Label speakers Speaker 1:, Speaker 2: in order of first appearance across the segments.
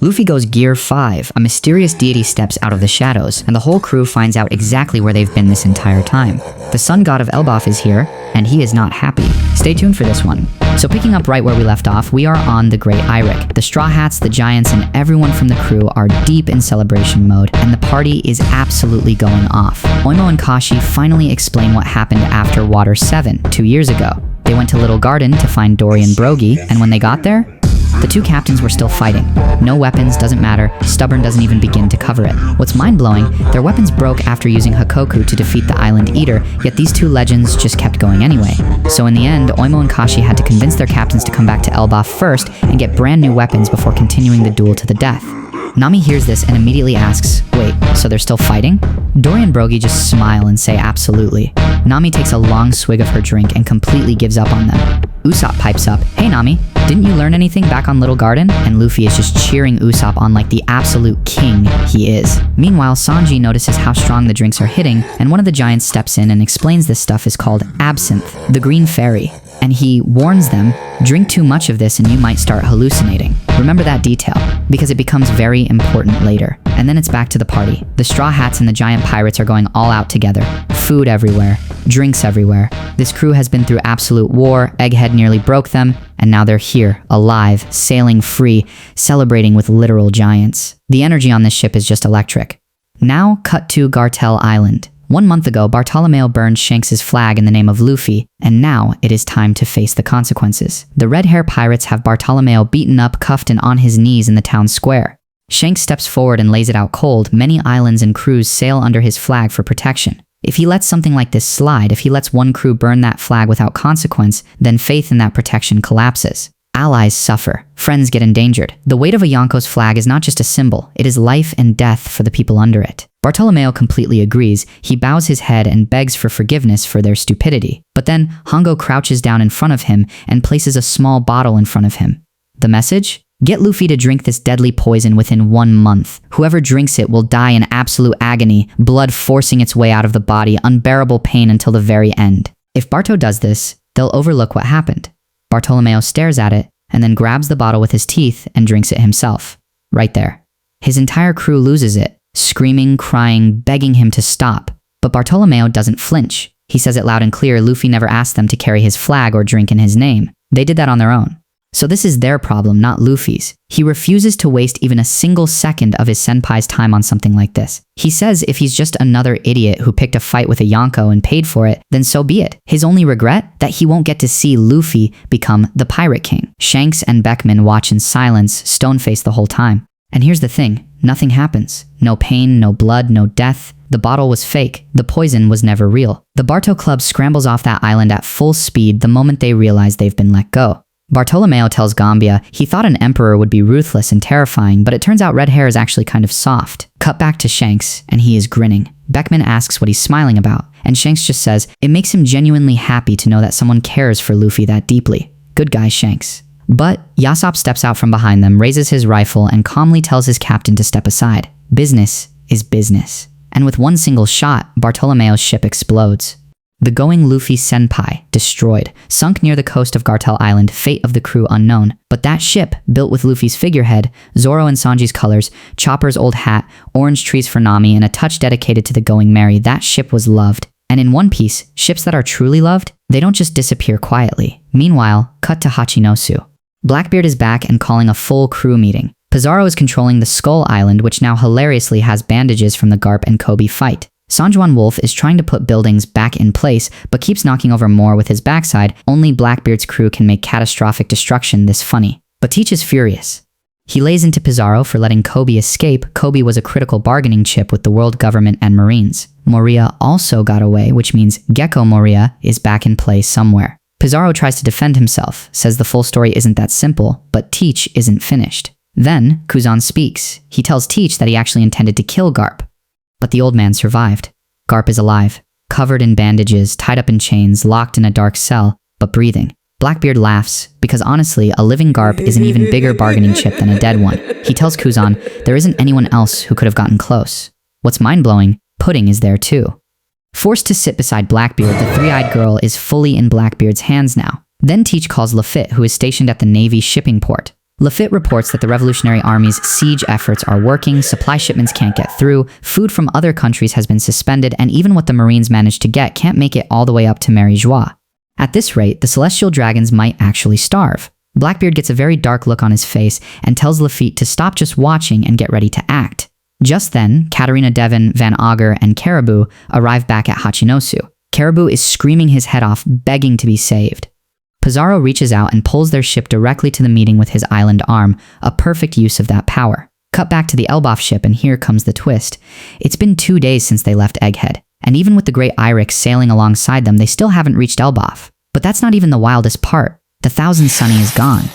Speaker 1: Luffy goes Gear 5, a mysterious deity steps out of the shadows, and the whole crew finds out exactly where they've been this entire time. The sun god of Elbaf is here, and he is not happy. Stay tuned for this one. So picking up right where we left off, we are on the Great Eirik. The Straw Hats, the Giants, and everyone from the crew are deep in celebration mode, and the party is absolutely going off. Oimo and Kashi finally explain what happened after Water 7, 2 years ago. They went to Little Garden to find Dory and Brogy, and when they got there, the two captains were still fighting. No weapons, doesn't matter, Stubborn doesn't even begin to cover it. What's mind-blowing, their weapons broke after using Hakoku to defeat the Island Eater, yet these two legends just kept going anyway. So in the end, Oimo and Kashi had to convince their captains to come back to Elbaf first and get brand new weapons before continuing the duel to the death. Nami hears this and immediately asks, wait, so they're still fighting? Dory and Brogy just smile and say absolutely. Nami takes a long swig of her drink and completely gives up on them. Usopp pipes up, hey Nami, didn't you learn anything back on Little Garden? And Luffy is just cheering Usopp on like the absolute king he is. Meanwhile, Sanji notices how strong the drinks are hitting, and one of the giants steps in and explains this stuff is called absinthe, the green fairy. And he warns them, drink too much of this and you might start hallucinating. Remember that detail, because it becomes very important later. And then it's back to the party. The Straw Hats and the giant pirates are going all out together. Food everywhere, drinks everywhere. This crew has been through absolute war, Egghead nearly broke them, and now they're here, alive, sailing free, celebrating with literal giants. The energy on this ship is just electric. Now cut to Gartel Island. 1 month ago, Bartolomeo burned Shanks' flag in the name of Luffy, and now it is time to face the consequences. The red hair pirates have Bartolomeo beaten up, cuffed, and on his knees in the town square. Shanks steps forward and lays it out cold. Many islands and crews sail under his flag for protection. If he lets something like this slide, if he lets one crew burn that flag without consequence, then faith in that protection collapses. Allies suffer. Friends get endangered. The weight of a Yonko's flag is not just a symbol, it is life and death for the people under it. Bartolomeo completely agrees. He bows his head and begs for forgiveness for their stupidity. But then Hongo crouches down in front of him and places a small bottle in front of him. The message? Get Luffy to drink this deadly poison within 1 month. Whoever drinks it will die in absolute agony, blood forcing its way out of the body, unbearable pain until the very end. If Barto does this, they'll overlook what happened. Bartolomeo stares at it and then grabs the bottle with his teeth and drinks it himself. Right there. His entire crew loses it, screaming, crying, begging him to stop. But Bartolomeo doesn't flinch. He says it loud and clear, Luffy never asked them to carry his flag or drink in his name. They did that on their own. So this is their problem, not Luffy's. He refuses to waste even a single second of his senpai's time on something like this. He says if he's just another idiot who picked a fight with a Yonko and paid for it, then so be it. His only regret? That he won't get to see Luffy become the Pirate King. Shanks and Beckman watch in silence, stone-faced the whole time. And here's the thing, nothing happens. No pain, no blood, no death. The bottle was fake. The poison was never real. The Barto Club scrambles off that island at full speed the moment they realize they've been let go. Bartolomeo tells Gambia he thought an emperor would be ruthless and terrifying, but it turns out red hair is actually kind of soft. Cut back to Shanks, and he is grinning. Beckman asks what he's smiling about, and Shanks just says it makes him genuinely happy to know that someone cares for Luffy that deeply. Good guy, Shanks. But Yasopp steps out from behind them, raises his rifle, and calmly tells his captain to step aside. Business is business. And with one single shot, Bartolomeo's ship explodes. The Going Luffy Senpai, destroyed, sunk near the coast of Gartel Island, fate of the crew unknown. But that ship, built with Luffy's figurehead, Zoro and Sanji's colors, Chopper's old hat, orange trees for Nami, and a touch dedicated to the Going Merry, that ship was loved. And in One Piece, ships that are truly loved, they don't just disappear quietly. Meanwhile, cut to Hachinosu. Blackbeard is back and calling a full crew meeting. Pizarro is controlling the Skull Island, which now hilariously has bandages from the Garp and Kobe fight. Sanjuan Wolf is trying to put buildings back in place, but keeps knocking over more with his backside. Only Blackbeard's crew can make catastrophic destruction this funny. But Teach is furious. He lays into Pizarro for letting Kobe escape. Kobe was a critical bargaining chip with the world government and Marines. Moria also got away, which means Gecko Moria is back in play somewhere. Pizarro tries to defend himself, says the full story isn't that simple, but Teach isn't finished. Then, Kuzan speaks. He tells Teach that he actually intended to kill Garp. But the old man survived. Garp is alive, covered in bandages, tied up in chains, locked in a dark cell, but breathing. Blackbeard laughs, because honestly, a living Garp is an even bigger bargaining chip than a dead one. He tells Kuzan there isn't anyone else who could have gotten close. What's mind-blowing, Pudding is there too. Forced to sit beside Blackbeard, the three-eyed girl is fully in Blackbeard's hands now. Then Teach calls Lafitte, who is stationed at the Navy shipping port. Lafitte reports that the Revolutionary Army's siege efforts are working, supply shipments can't get through, food from other countries has been suspended, and even what the Marines managed to get can't make it all the way up to Mary Joie. At this rate, the Celestial Dragons might actually starve. Blackbeard gets a very dark look on his face and tells Lafitte to stop just watching and get ready to act. Just then, Katarina Devon, Van Auger, and Caribou arrive back at Hachinosu. Caribou is screaming his head off, begging to be saved. Pizarro reaches out and pulls their ship directly to the meeting with his island arm, a perfect use of that power. Cut back to the Elbaf ship, and here comes the twist. It's been 2 days since they left Egghead, and even with the Great Irix sailing alongside them, they still haven't reached Elbaf. But that's not even the wildest part. The Thousand Sunny is gone.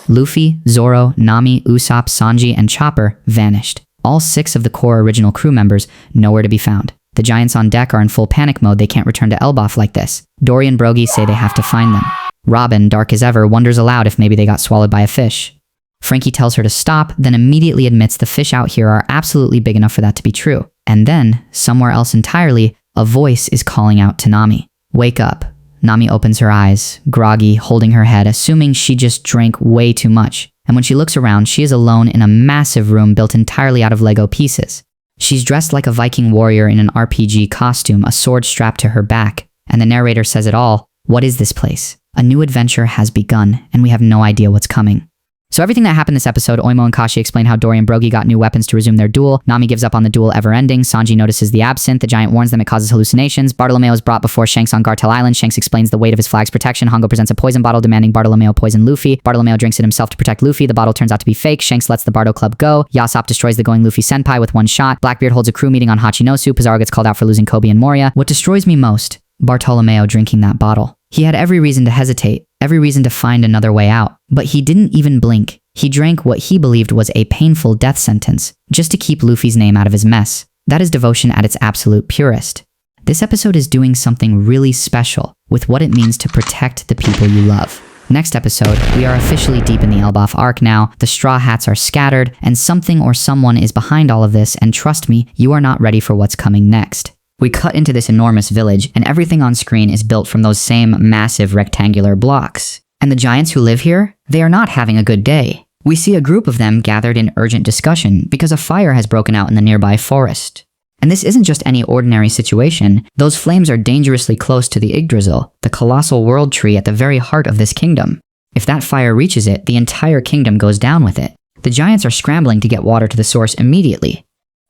Speaker 1: Luffy, Zoro, Nami, Usopp, Sanji, and Chopper vanished. All 6 of the core original crew members nowhere to be found. The giants on deck are in full panic mode. They can't return to Elbaf like this. Dory and Brogy say they have to find them. Robin, dark as ever, wonders aloud if maybe they got swallowed by a fish. Frankie tells her to stop, then immediately admits the fish out here are absolutely big enough for that to be true. And then, somewhere else entirely, a voice is calling out to Nami. Wake up. Nami opens her eyes, groggy, holding her head, assuming she just drank way too much. And when she looks around, she is alone in a massive room built entirely out of Lego pieces. She's dressed like a Viking warrior in an RPG costume, a sword strapped to her back. And the narrator says it all. What is this place? A new adventure has begun, and we have no idea what's coming. So everything that happened this episode, Oimo and Kashi explain how Dory and Brogy got new weapons to resume their duel. Nami gives up on the duel ever-ending. Sanji notices the absinthe. The giant warns them it causes hallucinations. Bartolomeo is brought before Shanks on Gartel Island. Shanks explains the weight of his flag's protection. Hongo presents a poison bottle demanding Bartolomeo poison Luffy. Bartolomeo drinks it himself to protect Luffy. The bottle turns out to be fake. Shanks lets the Bardo Club go. Yasop destroys the going Luffy senpai with one shot. Blackbeard holds a crew meeting on Hachinosu. Pizarro gets called out for losing Kobe and Moria. What destroys me most? Bartolomeo drinking that bottle. He had every reason to hesitate, every reason to find another way out, but he didn't even blink. He drank what he believed was a painful death sentence, just to keep Luffy's name out of his mess. That is devotion at its absolute purest. This episode is doing something really special with what it means to protect the people you love. Next episode, we are officially deep in the Elbaf arc now, the Straw Hats are scattered, and something or someone is behind all of this, and trust me, you are not ready for what's coming next. We cut into this enormous village, and everything on screen is built from those same massive rectangular blocks. And the giants who live here, they are not having a good day. We see a group of them gathered in urgent discussion because a fire has broken out in the nearby forest. And this isn't just any ordinary situation. Those flames are dangerously close to the Yggdrasil, the colossal world tree at the very heart of this kingdom. If that fire reaches it, the entire kingdom goes down with it. The giants are scrambling to get water to the source immediately.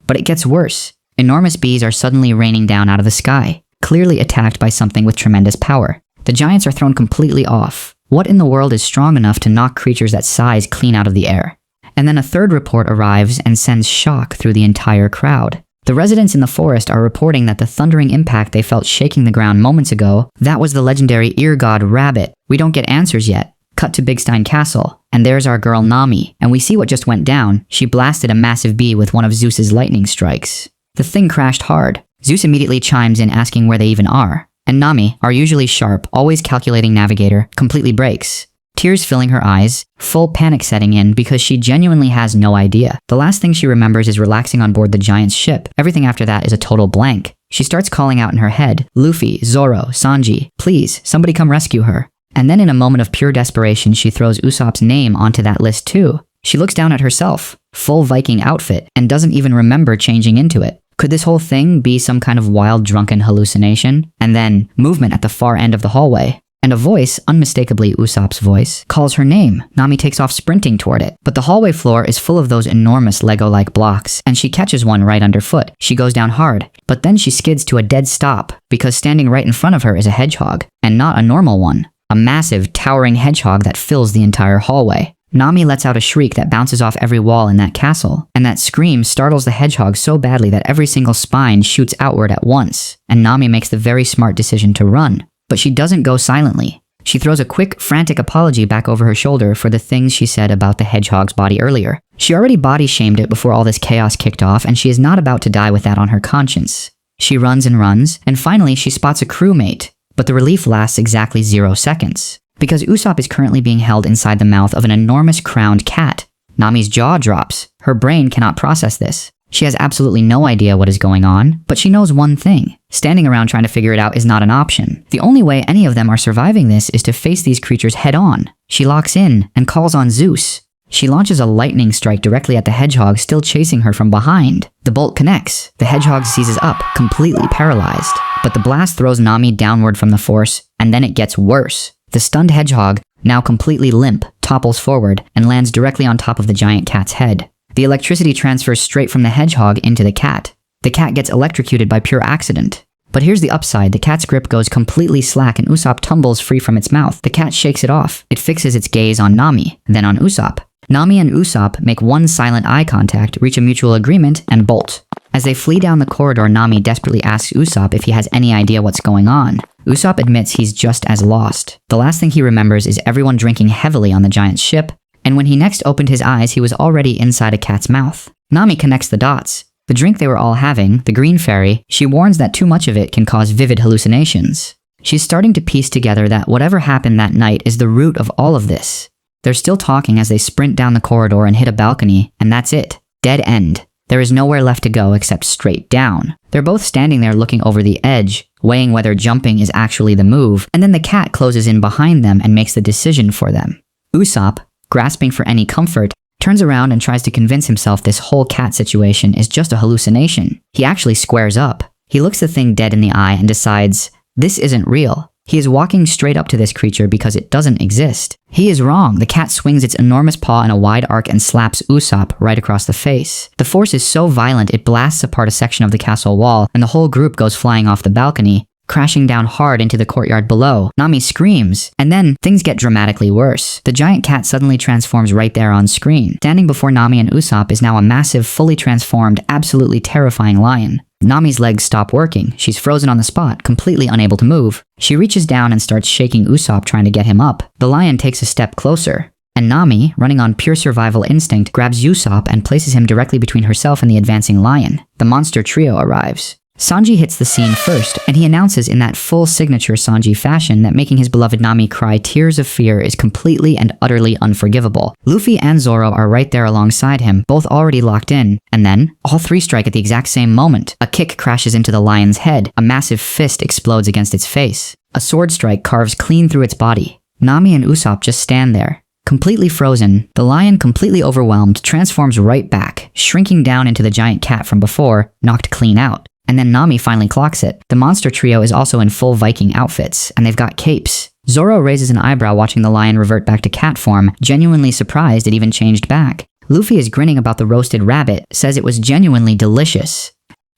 Speaker 1: But it gets worse. Enormous bees are suddenly raining down out of the sky, clearly attacked by something with tremendous power. The giants are thrown completely off. What in the world is strong enough to knock creatures that size clean out of the air? And then a third report arrives and sends shock through the entire crowd. The residents in the forest are reporting that the thundering impact they felt shaking the ground moments ago, that was the legendary ear god Rabbit. We don't get answers yet. Cut to Big Stein Castle, and there's our girl Nami, and we see what just went down. She blasted a massive bee with one of Zeus's lightning strikes. The thing crashed hard. Zeus immediately chimes in asking where they even are. And Nami, our usually sharp, always calculating navigator, completely breaks. Tears filling her eyes, full panic setting in because she genuinely has no idea. The last thing she remembers is relaxing on board the giant's ship. Everything after that is a total blank. She starts calling out in her head, Luffy, Zoro, Sanji, please, somebody come rescue her. And then in a moment of pure desperation, she throws Usopp's name onto that list too. She looks down at herself, full Viking outfit, and doesn't even remember changing into it. Could this whole thing be some kind of wild drunken hallucination? And then, movement at the far end of the hallway. And a voice, unmistakably Usopp's voice, calls her name. Nami takes off sprinting toward it. But the hallway floor is full of those enormous Lego-like blocks, and she catches one right underfoot. She goes down hard, but then she skids to a dead stop, because standing right in front of her is a hedgehog, and not a normal one. A massive, towering hedgehog that fills the entire hallway. Nami lets out a shriek that bounces off every wall in that castle, and that scream startles the hedgehog so badly that every single spine shoots outward at once, and Nami makes the very smart decision to run. But she doesn't go silently. She throws a quick, frantic apology back over her shoulder for the things she said about the hedgehog's body earlier. She already body-shamed it before all this chaos kicked off, and she is not about to die with that on her conscience. She runs, and finally she spots a crewmate, but the relief lasts exactly 0 seconds. Because Usopp is currently being held inside the mouth of an enormous crowned cat. Nami's jaw drops. Her brain cannot process this. She has absolutely no idea what is going on, but she knows one thing. Standing around trying to figure it out is not an option. The only way any of them are surviving this is to face these creatures head on. She locks in and calls on Zeus. She launches a lightning strike directly at the hedgehog still chasing her from behind. The bolt connects. The hedgehog seizes up, completely paralyzed. But the blast throws Nami downward from the force, and then it gets worse. The stunned hedgehog, now completely limp, topples forward and lands directly on top of the giant cat's head. The electricity transfers straight from the hedgehog into the cat. The cat gets electrocuted by pure accident. But here's the upside. The cat's grip goes completely slack and Usopp tumbles free from its mouth. The cat shakes it off. It fixes its gaze on Nami, then on Usopp. Nami and Usopp make one silent eye contact, reach a mutual agreement, and bolt. As they flee down the corridor, Nami desperately asks Usopp if he has any idea what's going on. Usopp admits he's just as lost. The last thing he remembers is everyone drinking heavily on the giant ship, and when he next opened his eyes, he was already inside a cat's mouth. Nami connects the dots. The drink they were all having, the green fairy, she warns that too much of it can cause vivid hallucinations. She's starting to piece together that whatever happened that night is the root of all of this. They're still talking as they sprint down the corridor and hit a balcony, and that's it. Dead end. There is nowhere left to go except straight down. They're both standing there looking over the edge, weighing whether jumping is actually the move, and then the cat closes in behind them and makes the decision for them. Usopp, grasping for any comfort, turns around and tries to convince himself this whole cat situation is just a hallucination. He actually squares up. He looks the thing dead in the eye and decides, this isn't real. He is walking straight up to this creature because it doesn't exist. He is wrong. The cat swings its enormous paw in a wide arc and slaps Usopp right across the face. The force is so violent it blasts apart a section of the castle wall, and the whole group goes flying off the balcony, crashing down hard into the courtyard below. Nami screams, and then things get dramatically worse. The giant cat suddenly transforms right there on screen. Standing before Nami and Usopp is now a massive, fully transformed, absolutely terrifying lion. Nami's legs stop working. She's frozen on the spot, completely unable to move. She reaches down and starts shaking Usopp, trying to get him up. The lion takes a step closer, and Nami, running on pure survival instinct, grabs Usopp and places him directly between herself and the advancing lion. The monster trio arrives. Sanji hits the scene first, and he announces in that full signature Sanji fashion that making his beloved Nami cry tears of fear is completely and utterly unforgivable. Luffy and Zoro are right there alongside him, both already locked in, and then, all three strike at the exact same moment. A kick crashes into the lion's head, a massive fist explodes against its face. A sword strike carves clean through its body. Nami and Usopp just stand there. Completely frozen, the lion, completely overwhelmed, transforms right back, shrinking down into the giant cat from before, knocked clean out. And then Nami finally clocks it. The monster trio is also in full Viking outfits, and they've got capes. Zoro raises an eyebrow watching the lion revert back to cat form, genuinely surprised it even changed back. Luffy is grinning about the roasted rabbit, says it was genuinely delicious.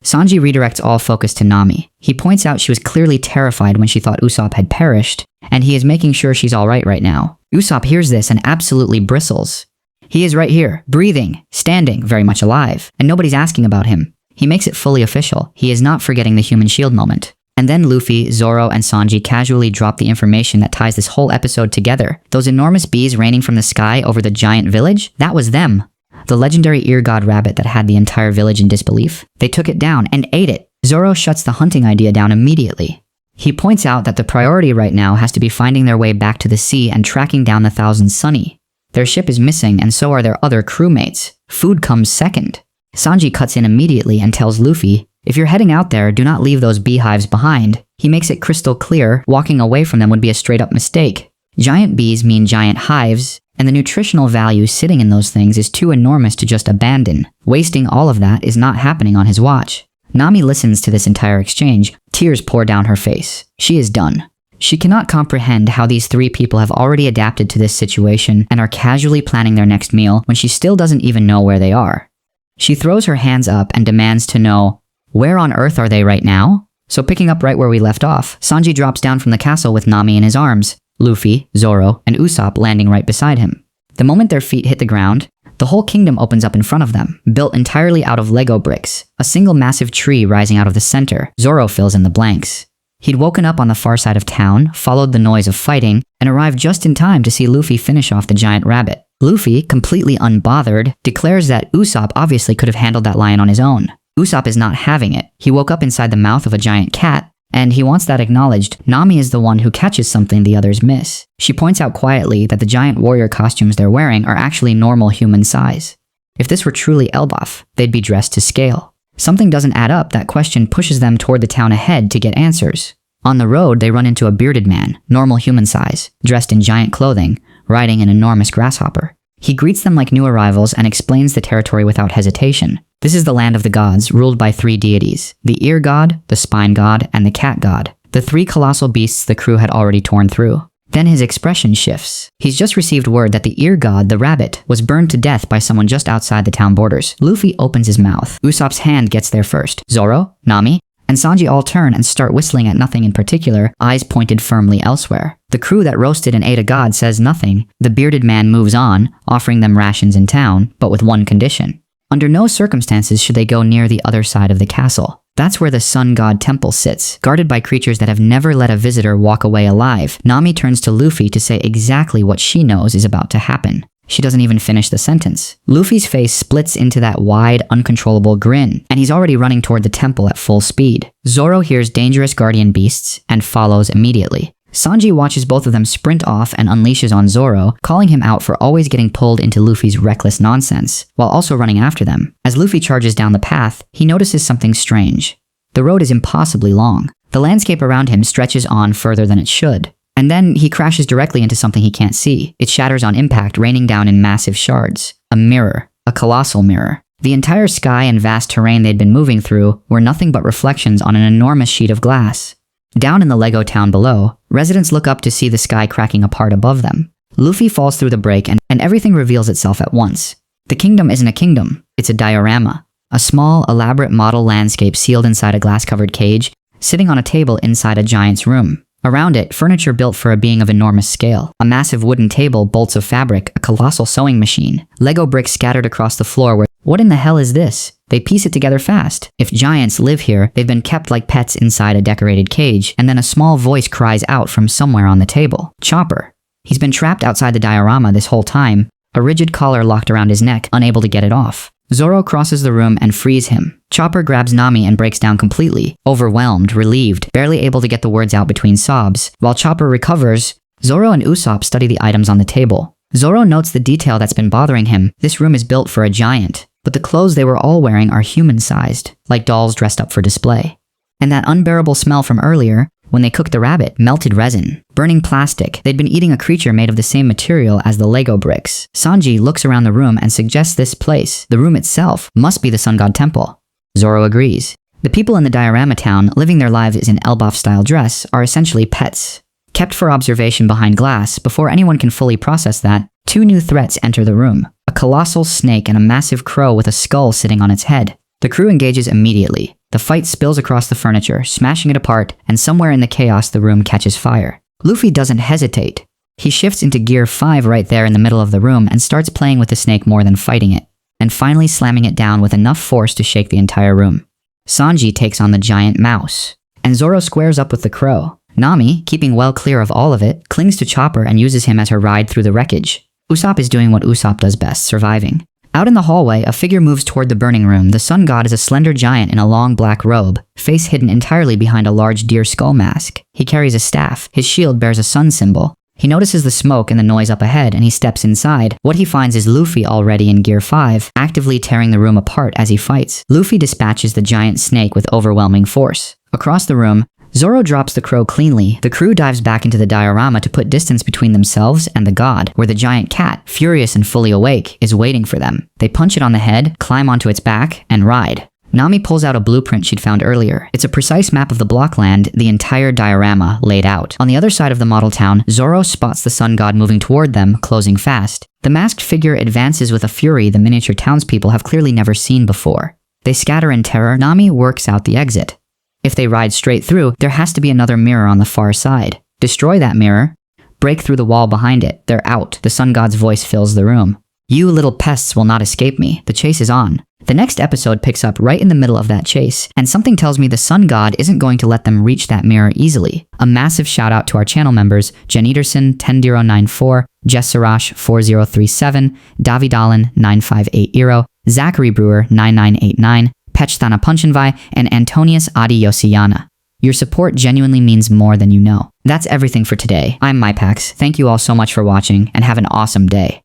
Speaker 1: Sanji redirects all focus to Nami. He points out she was clearly terrified when she thought Usopp had perished, and he is making sure she's alright right now. Usopp hears this and absolutely bristles. He is right here, breathing, standing, very much alive, and nobody's asking about him. He makes it fully official. He is not forgetting the human shield moment. And then Luffy, Zoro, and Sanji casually drop the information that ties this whole episode together. Those enormous bees raining from the sky over the giant village, that was them. The legendary ear god rabbit that had the entire village in disbelief. They took it down and ate it. Zoro shuts the hunting idea down immediately. He points out that the priority right now has to be finding their way back to the sea and tracking down the Thousand Sunny. Their ship is missing, and so are their other crewmates. Food comes second. Sanji cuts in immediately and tells Luffy, if you're heading out there, do not leave those beehives behind. He makes it crystal clear, walking away from them would be a straight up mistake. Giant bees mean giant hives, and the nutritional value sitting in those things is too enormous to just abandon. Wasting all of that is not happening on his watch. Nami listens to this entire exchange. Tears pour down her face. She is done. She cannot comprehend how these three people have already adapted to this situation and are casually planning their next meal when she still doesn't even know where they are. She throws her hands up and demands to know, where on earth are they right now? So picking up right where we left off, Sanji drops down from the castle with Nami in his arms, Luffy, Zoro, and Usopp landing right beside him. The moment their feet hit the ground, the whole kingdom opens up in front of them, built entirely out of Lego bricks, a single massive tree rising out of the center. Zoro fills in the blanks. He'd woken up on the far side of town, followed the noise of fighting, and arrived just in time to see Luffy finish off the giant rabbit. Luffy, completely unbothered, declares that Usopp obviously could have handled that lion on his own. Usopp is not having it. He woke up inside the mouth of a giant cat, and he wants that acknowledged. Nami is the one who catches something the others miss. She points out quietly that the giant warrior costumes they're wearing are actually normal human size. If this were truly Elbaf, they'd be dressed to scale. Something doesn't add up. That question pushes them toward the town ahead to get answers. On the road, they run into a bearded man, normal human size, dressed in giant clothing, riding an enormous grasshopper. He greets them like new arrivals and explains the territory without hesitation. This is the land of the gods, ruled by 3 deities: the ear god, the spine god, and the cat god. The 3 colossal beasts the crew had already torn through. Then his expression shifts. He's just received word that the ear god, the rabbit, was burned to death by someone just outside the town borders. Luffy opens his mouth. Usopp's hand gets there first. Zoro, Nami, and Sanji all turn and start whistling at nothing in particular, eyes pointed firmly elsewhere. The crew that roasted and ate a god says nothing. The bearded man moves on, offering them rations in town, but with one condition. Under no circumstances should they go near the other side of the castle. That's where the sun god temple sits, guarded by creatures that have never let a visitor walk away alive. Nami turns to Luffy to say exactly what she knows is about to happen. She doesn't even finish the sentence. Luffy's face splits into that wide, uncontrollable grin, and he's already running toward the temple at full speed. Zoro hears dangerous guardian beasts and follows immediately. Sanji watches both of them sprint off and unleashes on Zoro, calling him out for always getting pulled into Luffy's reckless nonsense, while also running after them. As Luffy charges down the path, he notices something strange. The road is impossibly long. The landscape around him stretches on further than it should. And then he crashes directly into something he can't see. It shatters on impact, raining down in massive shards. A mirror. A colossal mirror. The entire sky and vast terrain they'd been moving through were nothing but reflections on an enormous sheet of glass. Down in the Lego town below, residents look up to see the sky cracking apart above them. Luffy falls through the break and everything reveals itself at once. The kingdom isn't a kingdom, it's a diorama. A small, elaborate model landscape sealed inside a glass-covered cage, sitting on a table inside a giant's room. Around it, furniture built for a being of enormous scale. A massive wooden table, bolts of fabric, a colossal sewing machine. Lego bricks scattered across the floor where, what in the hell is this? They piece it together fast. If giants live here, they've been kept like pets inside a decorated cage, and then a small voice cries out from somewhere on the table. Chopper. He's been trapped outside the diorama this whole time, a rigid collar locked around his neck, unable to get it off. Zoro crosses the room and frees him. Chopper grabs Nami and breaks down completely, overwhelmed, relieved, barely able to get the words out between sobs. While Chopper recovers, Zoro and Usopp study the items on the table. Zoro notes the detail that's been bothering him. This room is built for a giant, but the clothes they were all wearing are human-sized, like dolls dressed up for display. And that unbearable smell from earlier, when they cooked the rabbit, melted resin, burning plastic. They'd been eating a creature made of the same material as the Lego bricks. Sanji looks around the room and suggests this place, the room itself, must be the Sun God Temple. Zoro agrees. The people in the diorama town, living their lives in Elbaf-style dress, are essentially pets. Kept for observation behind glass, before anyone can fully process that, 2 new threats enter the room. A colossal snake and a massive crow with a skull sitting on its head. The crew engages immediately. The fight spills across the furniture, smashing it apart, and somewhere in the chaos the room catches fire. Luffy doesn't hesitate. He shifts into gear 5 right there in the middle of the room and starts playing with the snake more than fighting it, and finally slamming it down with enough force to shake the entire room. Sanji takes on the giant mouse, and Zoro squares up with the crow. Nami, keeping well clear of all of it, clings to Chopper and uses him as her ride through the wreckage. Usopp is doing what Usopp does best, surviving. Out in the hallway, a figure moves toward the burning room. The sun god is a slender giant in a long black robe, face hidden entirely behind a large deer skull mask. He carries a staff. His shield bears a sun symbol. He notices the smoke and the noise up ahead, and he steps inside. What he finds is Luffy already in gear 5, actively tearing the room apart as he fights. Luffy dispatches the giant snake with overwhelming force. Across the room, Zoro drops the crow cleanly. The crew dives back into the diorama to put distance between themselves and the god, where the giant cat, furious and fully awake, is waiting for them. They punch it on the head, climb onto its back, and ride. Nami pulls out a blueprint she'd found earlier. It's a precise map of the blockland, the entire diorama laid out. On the other side of the model town, Zoro spots the sun god moving toward them, closing fast. The masked figure advances with a fury the miniature townspeople have clearly never seen before. They scatter in terror. Nami works out the exit. If they ride straight through, there has to be another mirror on the far side. Destroy that mirror. Break through the wall behind it. They're out. The sun god's voice fills the room. You little pests will not escape me. The chase is on. The next episode picks up right in the middle of that chase, and something tells me the sun god isn't going to let them reach that mirror easily. A massive shout out to our channel members, Jen Ederson 10094, Jessarash 4037, Davidalin 9580, Zachary Brewer 9989, Pechthana Punchinvai, and Antonius Adi Yosiana. Your support genuinely means more than you know. That's everything for today. I'm MyPax. Thank you all so much for watching, and have an awesome day.